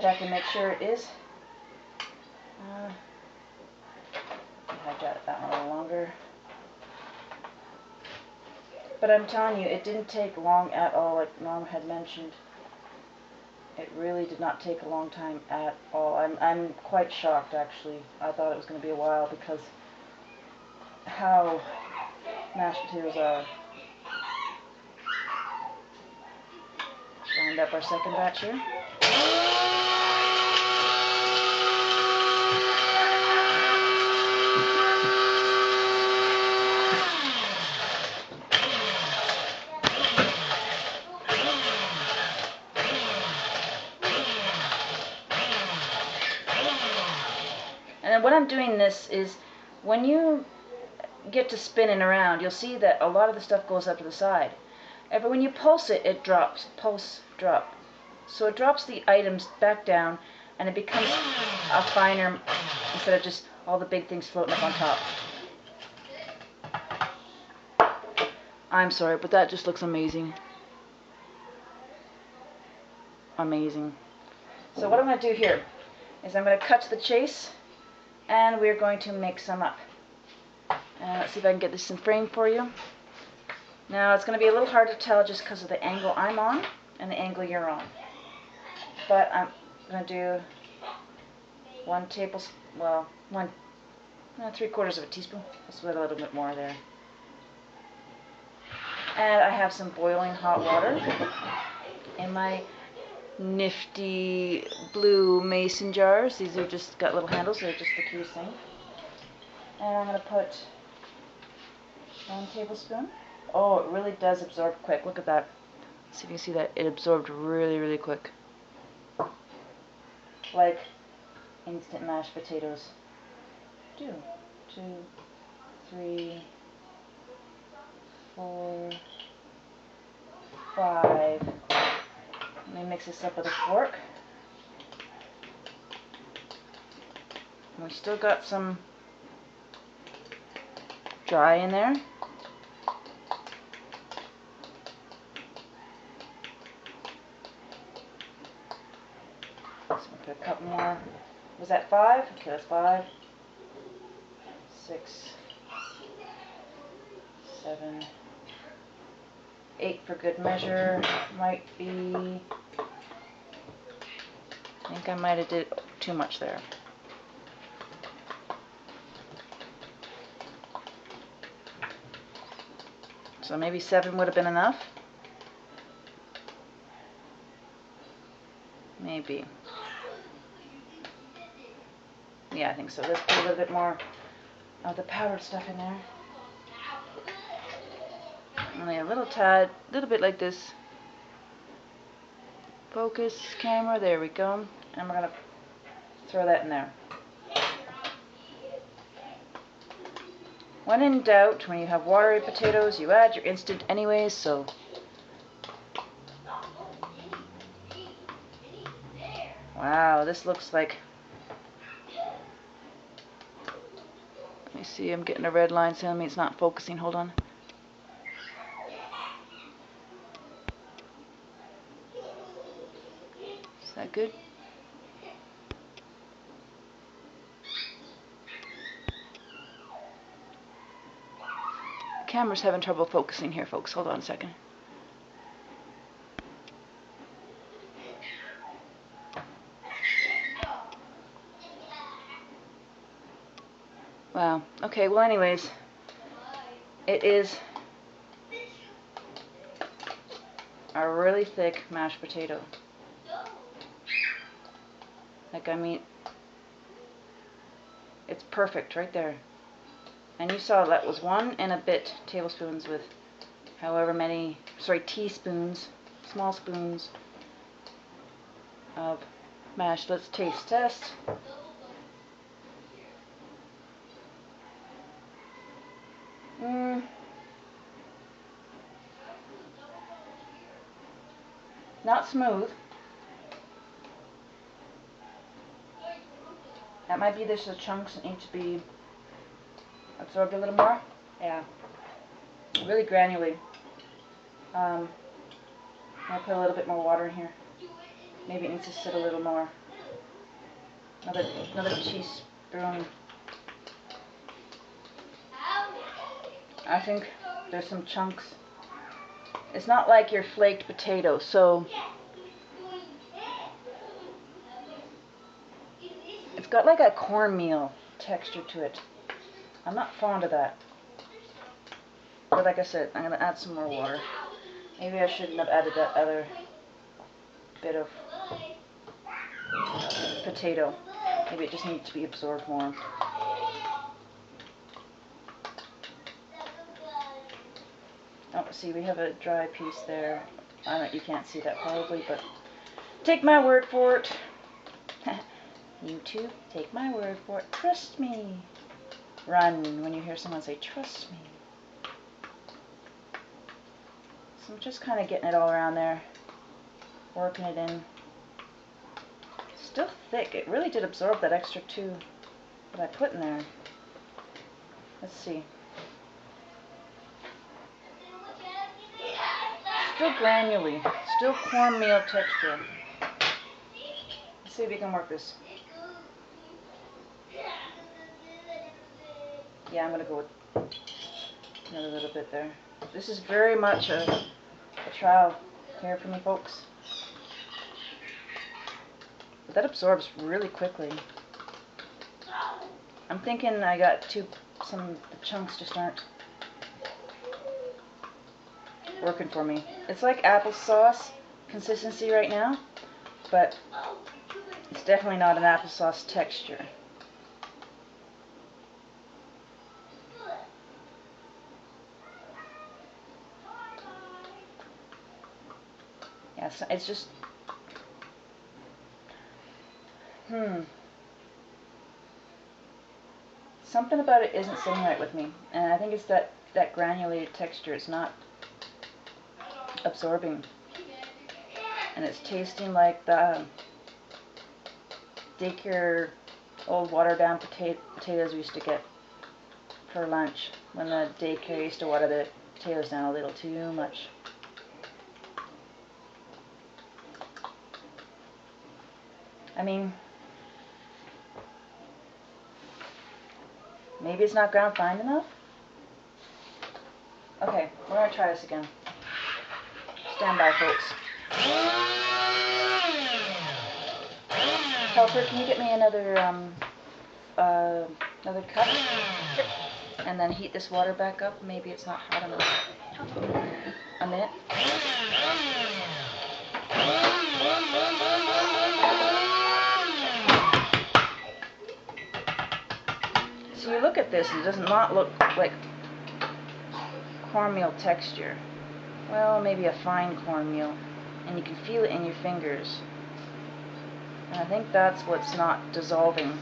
Check and make sure it is. Dehydrate that one a little longer. But I'm telling you, it didn't take long at all, like Mom had mentioned. It really did not take a long time at all. I'm quite shocked, actually. I thought it was going to be a while because how mashed potatoes are. Lined up our second batch here. And when I'm doing this is when you get to spinning around, you'll see that a lot of the stuff goes up to the side. And when you pulse it, it drops. Pulse, drop. So it drops the items back down and it becomes a finer, instead of just all the big things floating up on top. I'm sorry, but that just looks amazing. Amazing. So what I'm going to do here is I'm going to cut to the chase and we're going to mix them up. Let's see if I can get this in frame for you. Now it's going to be a little hard to tell just because of the angle I'm on and the angle you're on. But I'm going to do 1 tablespoon, well, 3/4 of a teaspoon. Let's put a little bit more there. And I have some boiling hot water in my nifty blue mason jars. These are just got little handles, they're just the cutest thing. And I'm going to put 1 tablespoon. Oh, it really does absorb quick. Look at that. See if you can see that. It absorbed really, really quick. Like instant mashed potatoes do. 2, 3, 4, 5. Let me mix this up with a fork. And we still got some dry in there. So we'll put a couple more. Was that 5? Okay, that's 5, 6, 7, 8 for good measure. Might be, I think I might have did too much there. So maybe 7 would have been enough. Maybe. Yeah, I think so. Let's put a little bit more of the powdered stuff in there. Only a little tad, little bit like this. Focus, camera, there we go. And we're going to throw that in there. When in doubt, when you have watery potatoes, you add your instant anyways, so. Wow, this looks like, let me see, I'm getting a red line telling me it's not focusing. Hold on. Is that good? The camera's having trouble focusing here, folks. Hold on a second. Wow. Okay, well anyways, it is a really thick mashed potato. Like, I mean, it's perfect right there. And you saw that was 1 and a bit tablespoons with however many, teaspoons, small spoons of mash. Let's taste test. Not smooth. That might be there's the chunks that need to be absorbed a little more. Yeah. Really granular. I'll put a little bit more water in here. Maybe it needs to sit a little more. Another teaspoon. I think there's some chunks. It's not like your flaked potato, so it's got like a cornmeal texture to it. I'm not fond of that. But like I said, I'm going to add some more water. Maybe I shouldn't have added that other bit of potato. Maybe it just needs to be absorbed more. Oh, see, we have a dry piece there. I don't, you can't see that probably, but take my word for it. YouTube, take my word for it. Trust me. Run when you hear someone say, trust me. So I'm just kind of getting it all around there, working it in. Still thick. It really did absorb that extra too that I put in there. Let's see. Still granularly. Still cornmeal texture. Let's see if we can work this. Yeah, I'm going to go with another little bit there. This is very much a trial here for me, folks. But that absorbs really quickly. I'm thinking I got some of the chunks just aren't working for me. It's like applesauce consistency right now, but it's definitely not an applesauce texture. Yeah, so it's just something about it isn't sitting right with me, and I think it's that granulated texture. It's not absorbing, and it's tasting like the daycare old watered down potatoes we used to get for lunch when the daycare used to water the potatoes down a little too much. I mean, maybe it's not ground fine enough. Okay, we're going to try this again. Stand by, folks. Helper, can you get me another cup? And then heat this water back up. Maybe it's not hot enough. A minute. So you look at this, it does not look like cornmeal texture. Well, maybe a fine cornmeal, and you can feel it in your fingers. And I think that's what's not dissolving.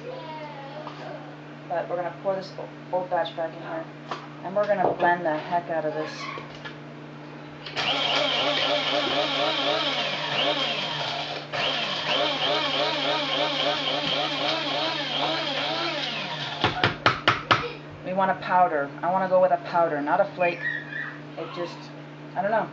But we're going to pour this old batch back in here, and we're going to blend the heck out of this. We want a powder. I want to go with a powder, not a flake. It just, I don't know.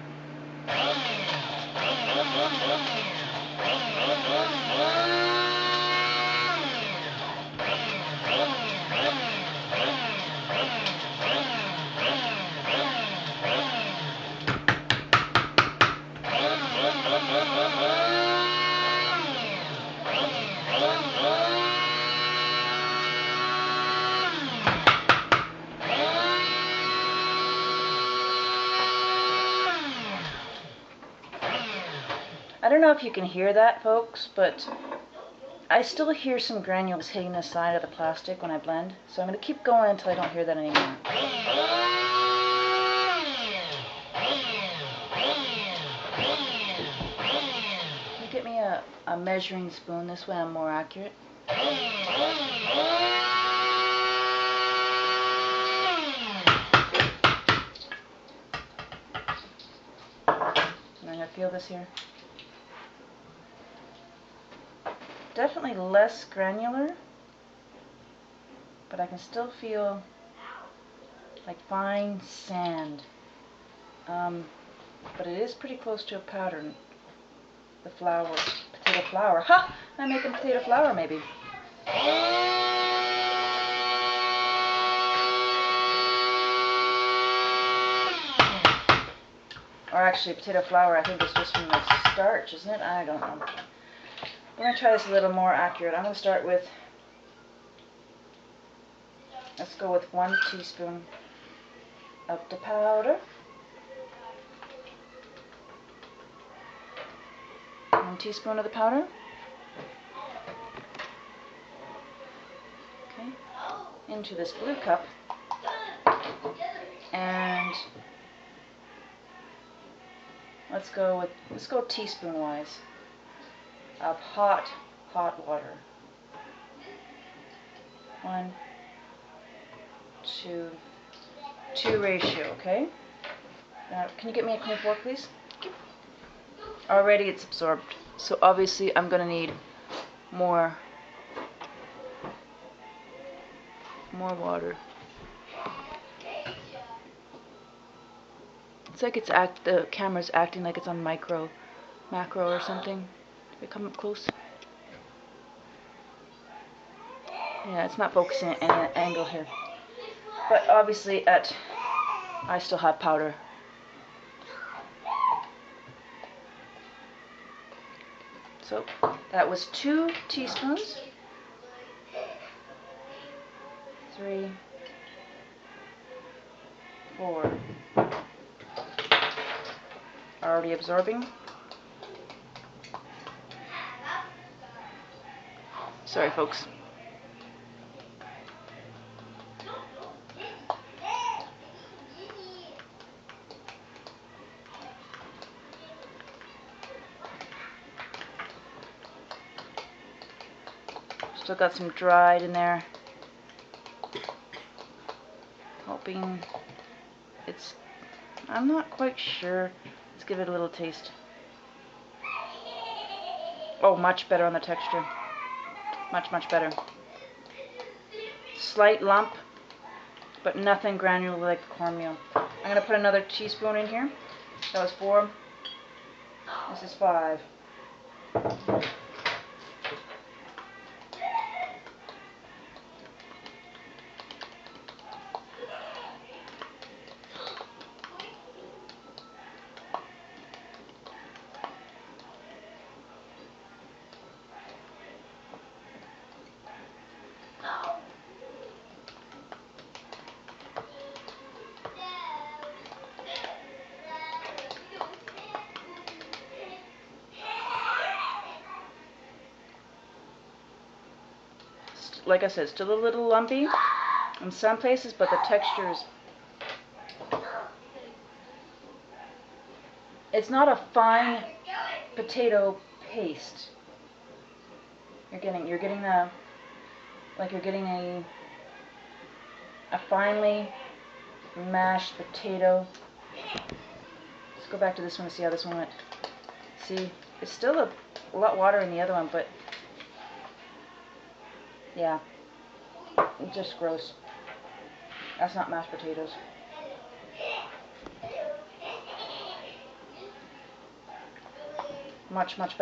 I don't know if you can hear that, folks, but I still hear some granules hitting the side of the plastic when I blend, so I'm going to keep going until I don't hear that anymore. Can you get me a measuring spoon? This way I'm more accurate. I'm going to feel this here. Definitely less granular, but I can still feel like fine sand. But it is pretty close to a powder. The flour, potato flour. Ha! I'm making potato flour maybe. Or actually, potato flour, I think it's just from the starch, isn't it? I don't know. I'm going to try this a little more accurate. I'm going to start with, let's go with 1 teaspoon of the powder. 1 teaspoon of the powder. Okay. Into this blue cup. And let's go teaspoon wise of hot water. 1 to 2 ratio, okay? Now, can you get me a clean fork, please? Already it's absorbed, so obviously I'm gonna need more water. It's like the camera's acting like it's on macro or something. Did we come up close? Yeah, it's not focusing at any angle here. But obviously I still have powder. So that was 2 teaspoons. 3, 4. Already absorbing. Sorry, folks. Still got some dried in there. Hoping I'm not quite sure. Let's give it a little taste. Oh, much better on the texture. Much better. Slight lump, but nothing granular like the cornmeal. I'm going to put another teaspoon in here. That was 4. This is 5. Like I said, still a little lumpy in some places, but the texture is, it's not a fine potato paste. You're getting a finely mashed potato. Let's go back to this one and see how this one went. See, it's still a lot water in the other one, but yeah, it's just gross. That's not mashed potatoes. Much better.